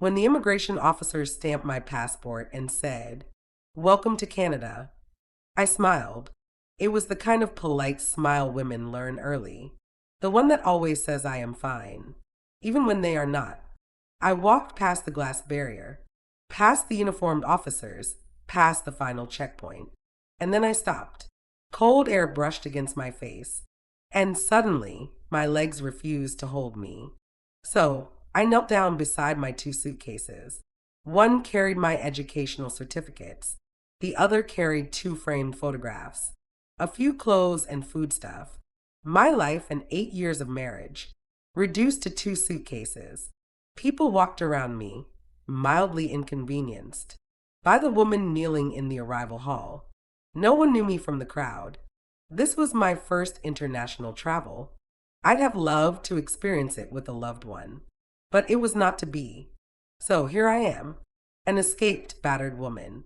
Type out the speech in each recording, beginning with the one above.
When the immigration officer stamped my passport and said, "Welcome to Canada," I smiled. It was the kind of polite smile women learn early, the one that always says I am fine, even when they are not. I walked past the glass barrier, past the uniformed officers, past the final checkpoint, and then I stopped. Cold air brushed against my face, and suddenly my legs refused to hold me. So I knelt down beside my two suitcases. One carried my educational certificates, the other carried two framed photographs, a few clothes and foodstuff. My life and 8 years of marriage, reduced to two suitcases. People walked around me, mildly inconvenienced, by the woman kneeling in the arrival hall. No one knew me from the crowd. This was my first international travel. I'd have loved to experience it with a loved one, but it was not to be. So here I am, an escaped battered woman,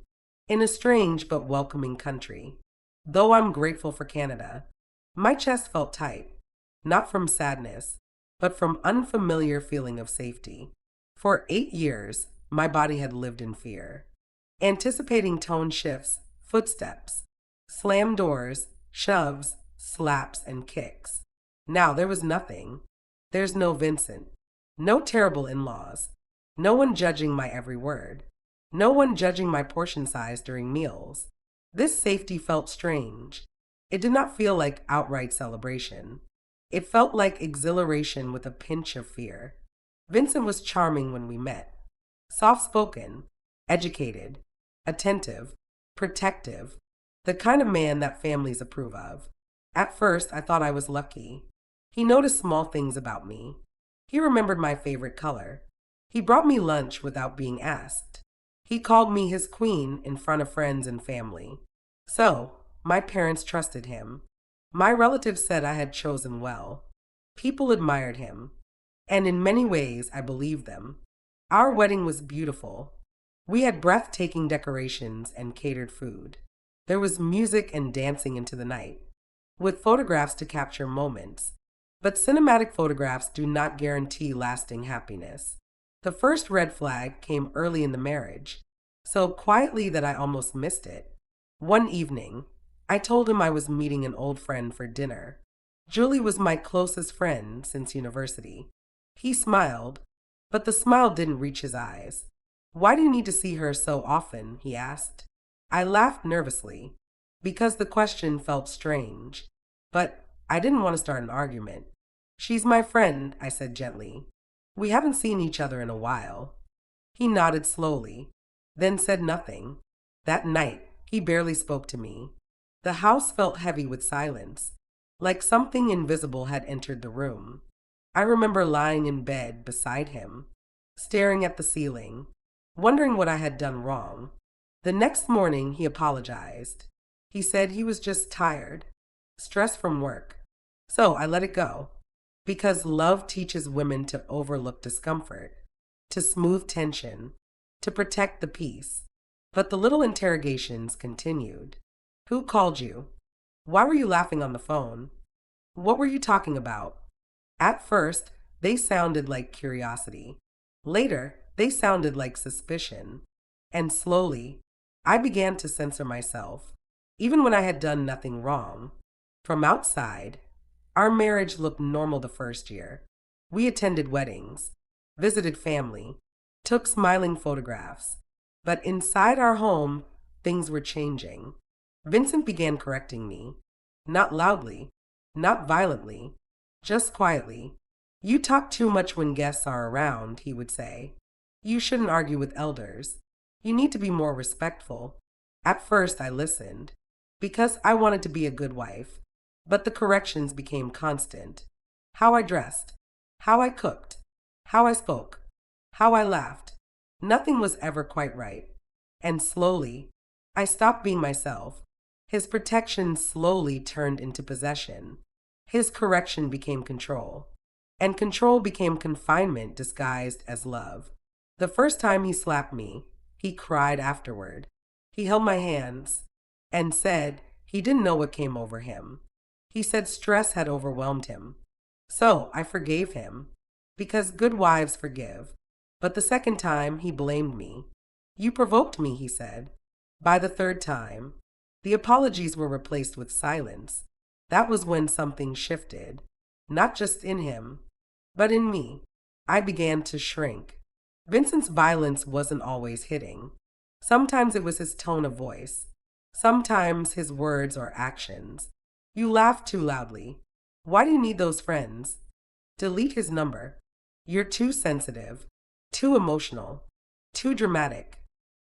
in a strange but welcoming country. Though I'm grateful for Canada, my chest felt tight, not from sadness, but from unfamiliar feeling of safety. For 8 years, my body had lived in fear, anticipating tone shifts, footsteps, slammed doors, shoves, slaps, and kicks. Now there was nothing. There's no Vincent, no terrible in-laws, no one judging my every word, no one judging my portion size during meals. This safety felt strange. It did not feel like outright celebration. It felt like exhilaration with a pinch of fear. Vincent was charming when we met. Soft-spoken, educated, attentive, protective, the kind of man that families approve of. At first, I thought I was lucky. He noticed small things about me. He remembered my favorite color. He brought me lunch without being asked. He called me his queen in front of friends and family. So, my parents trusted him. My relatives said I had chosen well. People admired him. And in many ways, I believed them. Our wedding was beautiful. We had breathtaking decorations and catered food. There was music and dancing into the night, with photographs to capture moments. But cinematic photographs do not guarantee lasting happiness. The first red flag came early in the marriage, so quietly that I almost missed it. One evening, I told him I was meeting an old friend for dinner. Julie was my closest friend since university. He smiled, but the smile didn't reach his eyes. "Why do you need to see her so often?" he asked. I laughed nervously, because the question felt strange, but I didn't want to start an argument. "She's my friend," I said gently. "We haven't seen each other in a while." He nodded slowly, then said nothing. That night, he barely spoke to me. The house felt heavy with silence, like something invisible had entered the room. I remember lying in bed beside him, staring at the ceiling, wondering what I had done wrong. The next morning, he apologized. He said he was just tired, stressed from work. So I let it go, because love teaches women to overlook discomfort, to smooth tension, to protect the peace. But the little interrogations continued. "Who called you? Why were you laughing on the phone? What were you talking about?" At first, they sounded like curiosity. Later, they sounded like suspicion. And slowly, I began to censor myself, even when I had done nothing wrong. From outside, our marriage looked normal the first year. We attended weddings, visited family, took smiling photographs. But inside our home, things were changing. Vincent began correcting me. Not loudly, not violently, just quietly. "You talk too much when guests are around," he would say. "You shouldn't argue with elders. You need to be more respectful." At first, I listened, because I wanted to be a good wife. But the corrections became constant. How I dressed, how I cooked, how I spoke, how I laughed. Nothing was ever quite right. And slowly, I stopped being myself. His protection slowly turned into possession. His correction became control. And control became confinement disguised as love. The first time he slapped me, he cried afterward. He held my hands and said he didn't know what came over him. He said stress had overwhelmed him. So I forgave him, because good wives forgive. But the second time, he blamed me. You provoked me, he said. By the third time, the apologies were replaced with silence. That was when something shifted, not just in him, but in me. I began to shrink. Vincent's violence wasn't always hitting. Sometimes it was his tone of voice, sometimes his words or actions. You laughed too loudly. Why do you need those friends? Delete his number. You're too sensitive, too emotional, too dramatic.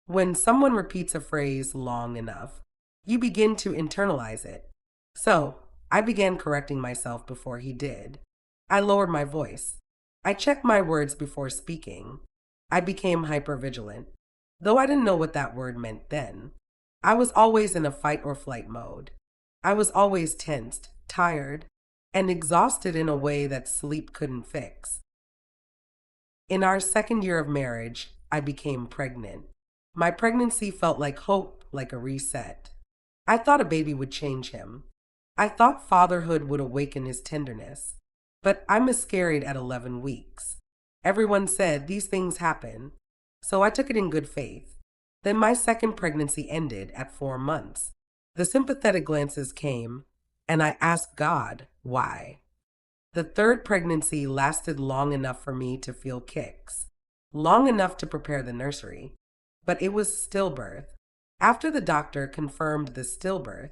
When someone repeats a phrase long enough, you begin to internalize it. So, I began correcting myself before he did. I lowered my voice. I checked my words before speaking. I became hypervigilant, though I didn't know what that word meant then. I was always in a fight or flight mode. I was always tensed, tired, and exhausted in a way that sleep couldn't fix. In our second year of marriage, I became pregnant. My pregnancy felt like hope, like a reset. I thought a baby would change him. I thought fatherhood would awaken his tenderness. But I miscarried at 11 weeks. Everyone said these things happen, so I took it in good faith. Then my second pregnancy ended at 4 months. The sympathetic glances came, and I asked God why. The third pregnancy lasted long enough for me to feel kicks, long enough to prepare the nursery, but it was stillbirth. After the doctor confirmed the stillbirth,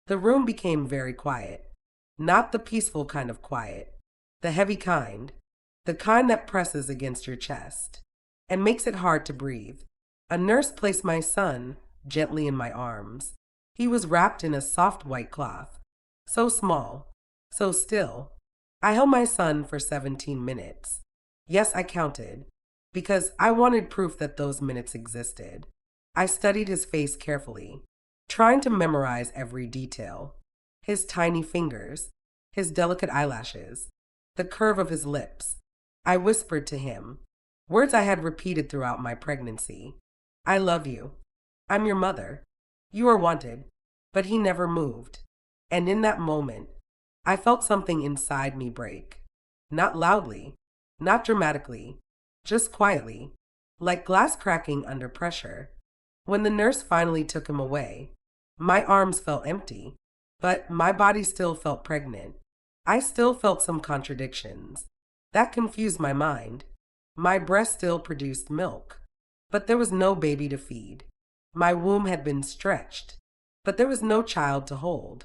the room became very quiet. Not the peaceful kind of quiet, the heavy kind, the kind that presses against your chest and makes it hard to breathe. A nurse placed my son gently in my arms. He was wrapped in a soft white cloth, so small, so still. I held my son for 17 minutes. Yes, I counted, because I wanted proof that those minutes existed. I studied his face carefully, trying to memorize every detail. His tiny fingers, his delicate eyelashes, the curve of his lips. I whispered to him, words I had repeated throughout my pregnancy. I love you. I'm your mother. You are wanted. But he never moved. And in that moment, I felt something inside me break. Not loudly, not dramatically, just quietly, like glass cracking under pressure. When the nurse finally took him away, my arms felt empty, but my body still felt pregnant. I still felt some contradictions. That confused my mind. My breast still produced milk, but there was no baby to feed. My womb had been stretched, but there was no child to hold.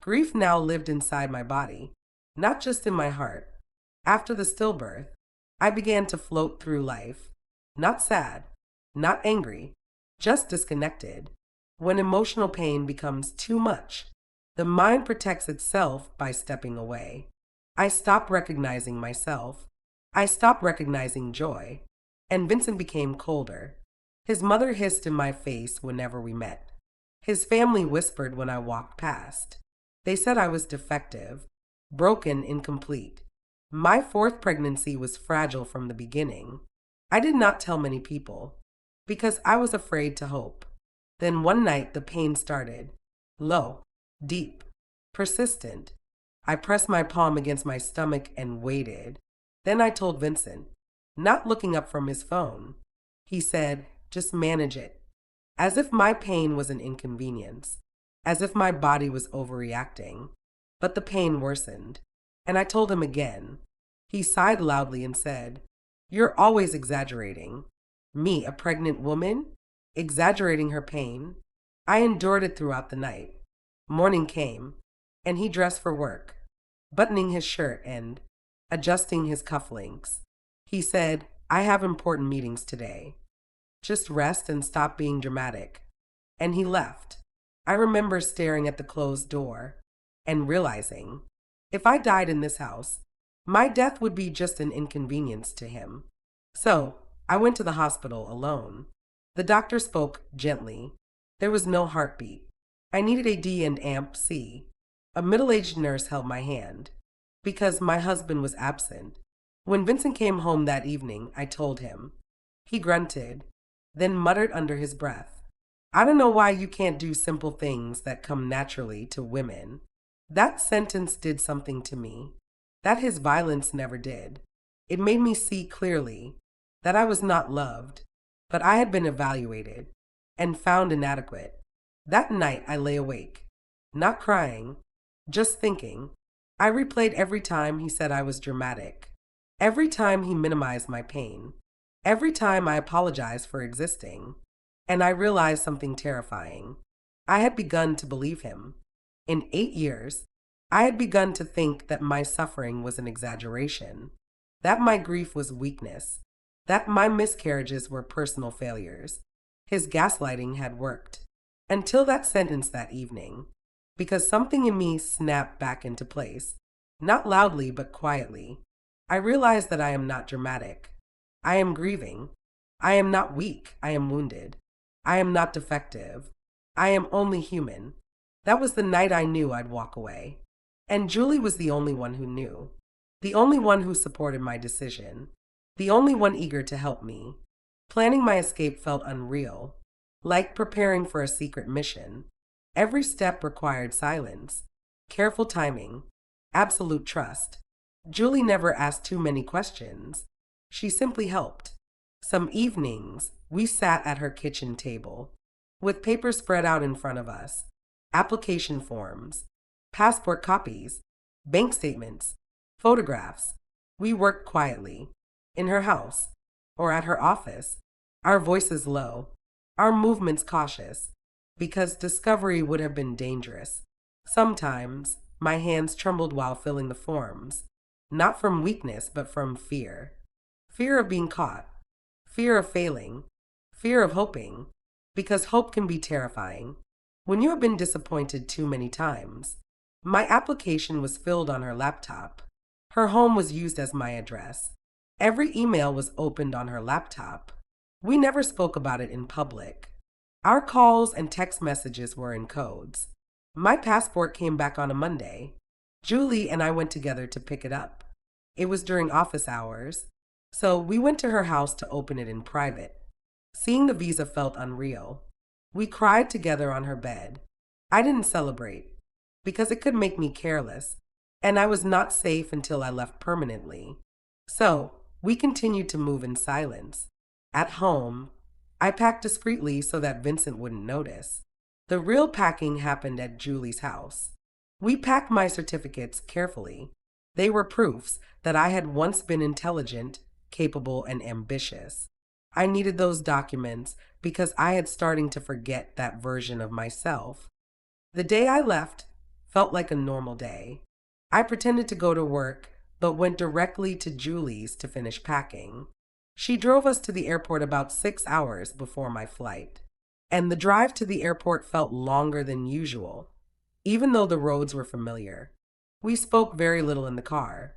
Grief now lived inside my body, not just in my heart. After the stillbirth, I began to float through life, not sad, not angry, just disconnected. When emotional pain becomes too much, the mind protects itself by stepping away. I stopped recognizing myself. I stopped recognizing joy. And Vincent became colder. His mother hissed in my face whenever we met. His family whispered when I walked past. They said I was defective, broken, incomplete. My fourth pregnancy was fragile from the beginning. I did not tell many people, because I was afraid to hope. Then one night the pain started. Low, deep, persistent. I pressed my palm against my stomach and waited. Then I told Vincent, not looking up from his phone. He said, just manage it. As if my pain was an inconvenience, as if my body was overreacting. But the pain worsened, and I told him again. He sighed loudly and said, you're always exaggerating. Me, a pregnant woman, exaggerating her pain. I endured it throughout the night. Morning came, and he dressed for work, buttoning his shirt and adjusting his cufflinks. He said, I have important meetings today. Just rest and stop being dramatic. And he left. I remember staring at the closed door and realizing, if I died in this house, my death would be just an inconvenience to him. So I went to the hospital alone. The doctor spoke gently. There was no heartbeat. I needed a D and amp C. A middle-aged nurse held my hand, because my husband was absent. When Vincent came home that evening, I told him. He grunted, then muttered under his breath, I don't know why you can't do simple things that come naturally to women. That sentence did something to me that his violence never did. It made me see clearly. that I was not loved, but I had been evaluated and found inadequate. That night I lay awake, not crying, just thinking. I replayed every time he said I was dramatic, every time he minimized my pain, every time I apologized for existing. And I realized something terrifying. I had begun to believe him. In 8 years, I had begun to think that my suffering was an exaggeration, that my grief was weakness, that my miscarriages were personal failures. His gaslighting had worked. Until that sentence that evening, because something in me snapped back into place, not loudly but quietly. I realized that I am not dramatic. I am grieving. I am not weak. I am wounded. I am not defective. I am only human. That was the night I knew I'd walk away. And Julie was the only one who knew, the only one who supported my decision, the only one eager to help me. Planning my escape felt unreal, like preparing for a secret mission. Every step required silence, careful timing, absolute trust. Julie never asked too many questions. She simply helped. Some evenings, we sat at her kitchen table, with papers spread out in front of us, application forms, passport copies, bank statements, photographs. We worked quietly, in her house, or at her office, our voices low, our movements cautious, because discovery would have been dangerous. Sometimes, my hands trembled while filling the forms, not from weakness but from fear. Fear of being caught, fear of failing, fear of hoping, because hope can be terrifying when you have been disappointed too many times. My application was filled on her laptop. Her home was used as my address. Every email was opened on her laptop. We never spoke about it in public. Our calls and text messages were in codes. My passport came back on a Monday. Julie and I went together to pick it up. It was during office hours, so we went to her house to open it in private. Seeing the visa felt unreal. We cried together on her bed. I didn't celebrate, because it could make me careless, and I was not safe until I left permanently. So, we continued to move in silence. At home, I packed discreetly so that Vincent wouldn't notice. The real packing happened at Julie's house. We packed my certificates carefully. They were proofs that I had once been intelligent, capable, and ambitious. I needed those documents because I had starting to forget that version of myself. The day I left felt like a normal day. I pretended to go to work, but went directly to Julie's to finish packing. She drove us to the airport about 6 hours before my flight, and the drive to the airport felt longer than usual, even though the roads were familiar. We spoke very little in the car,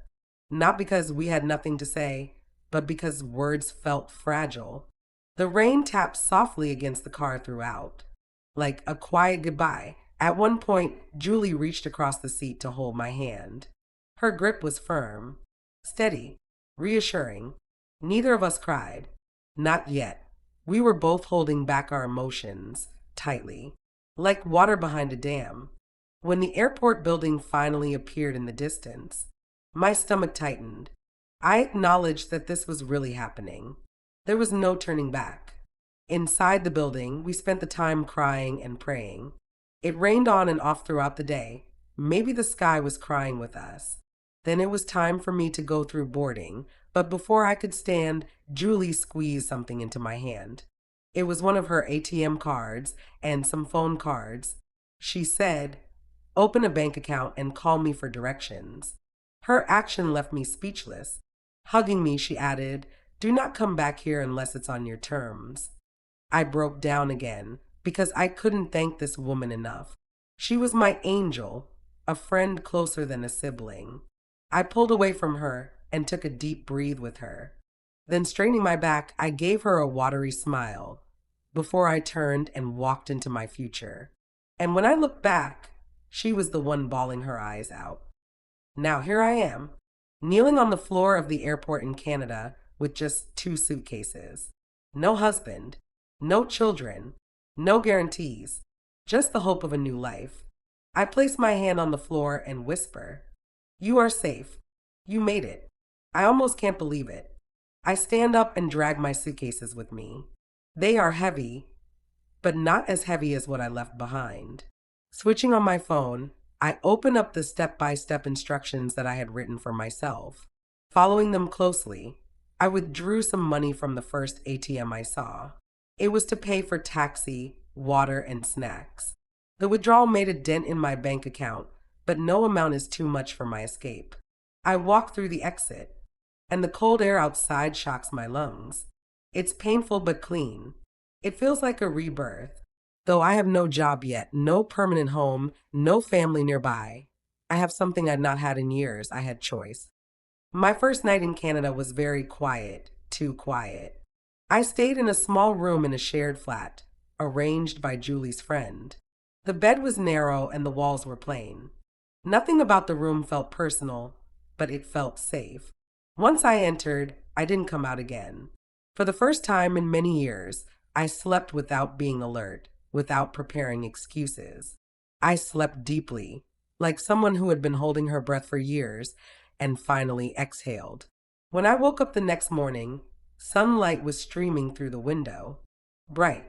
not because we had nothing to say, but because words felt fragile. The rain tapped softly against the car throughout, like a quiet goodbye. At one point, Julie reached across the seat to hold my hand. Her grip was firm, steady, reassuring. Neither of us cried. Not yet. We were both holding back our emotions tightly, like water behind a dam. When the airport building finally appeared in the distance, my stomach tightened. I acknowledged that this was really happening. There was no turning back. Inside the building, we spent the time crying and praying. It rained on and off throughout the day. Maybe the sky was crying with us. Then it was time for me to go through boarding, but before I could stand, Julie squeezed something into my hand. It was one of her ATM cards and some phone cards. She said, "Open a bank account and call me for directions." Her action left me speechless. Hugging me, she added, "Do not come back here unless it's on your terms." I broke down again because I couldn't thank this woman enough. She was my angel, a friend closer than a sibling. I pulled away from her and took a deep breath with her. Then, straightening my back, I gave her a watery smile before I turned and walked into my future. And when I looked back, she was the one bawling her eyes out. Now here I am, kneeling on the floor of the airport in Canada with just 2 suitcases. No husband, no children, no guarantees, just the hope of a new life. I place my hand on the floor and whisper, "You are safe. You made it. I almost can't believe it. I stand up and drag my suitcases with me. They are heavy, but not as heavy as what I left behind. Switching on my phone, I open up the step-by-step instructions that I had written for myself. Following them closely, I withdrew some money from the first ATM I saw. It was to pay for taxi, water, and snacks. The withdrawal made a dent in my bank account, but no amount is too much for my escape. I walk through the exit, and the cold air outside shocks my lungs. It's painful but clean. It feels like a rebirth. Though I have no job yet, no permanent home, no family nearby, I have something I'd not had in years. I had choice. My first night in Canada was very quiet, too quiet. I stayed in a small room in a shared flat, arranged by Julie's friend. The bed was narrow and the walls were plain. Nothing about the room felt personal, but it felt safe. Once I entered, I didn't come out again. For the first time in many years, I slept without being alert, without preparing excuses. I slept deeply, like someone who had been holding her breath for years and finally exhaled. When I woke up the next morning, sunlight was streaming through the window. Bright,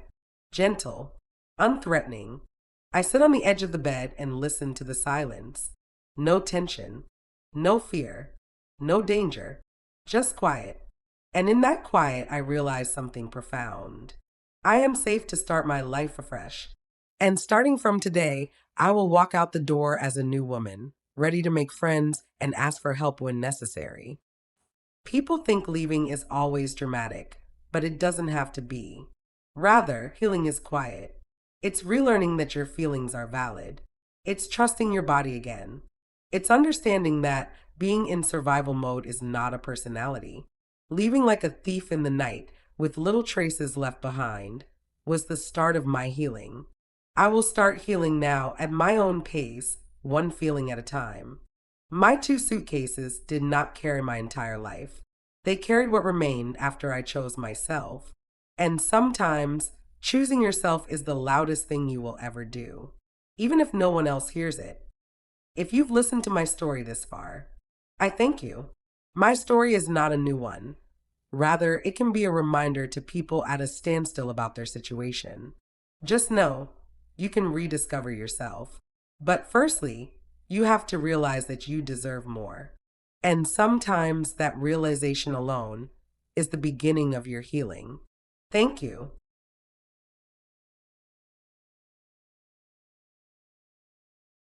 gentle, unthreatening. I sit on the edge of the bed and listen to the silence. No tension, no fear, no danger, just quiet. And in that quiet, I realized something profound. I am safe to start my life afresh. And starting from today, I will walk out the door as a new woman, ready to make friends and ask for help when necessary. People think leaving is always dramatic, but it doesn't have to be. Rather, healing is quiet. It's relearning that your feelings are valid. It's trusting your body again. It's understanding that being in survival mode is not a personality. Leaving like a thief in the night, with little traces left behind, was the start of my healing. I will start healing now at my own pace, one feeling at a time. My 2 suitcases did not carry my entire life. They carried what remained after I chose myself. And sometimes, choosing yourself is the loudest thing you will ever do, even if no one else hears it. If you've listened to my story this far, I thank you. My story is not a new one. Rather, it can be a reminder to people at a standstill about their situation. Just know, you can rediscover yourself. But firstly, you have to realize that you deserve more. And sometimes that realization alone is the beginning of your healing. Thank you.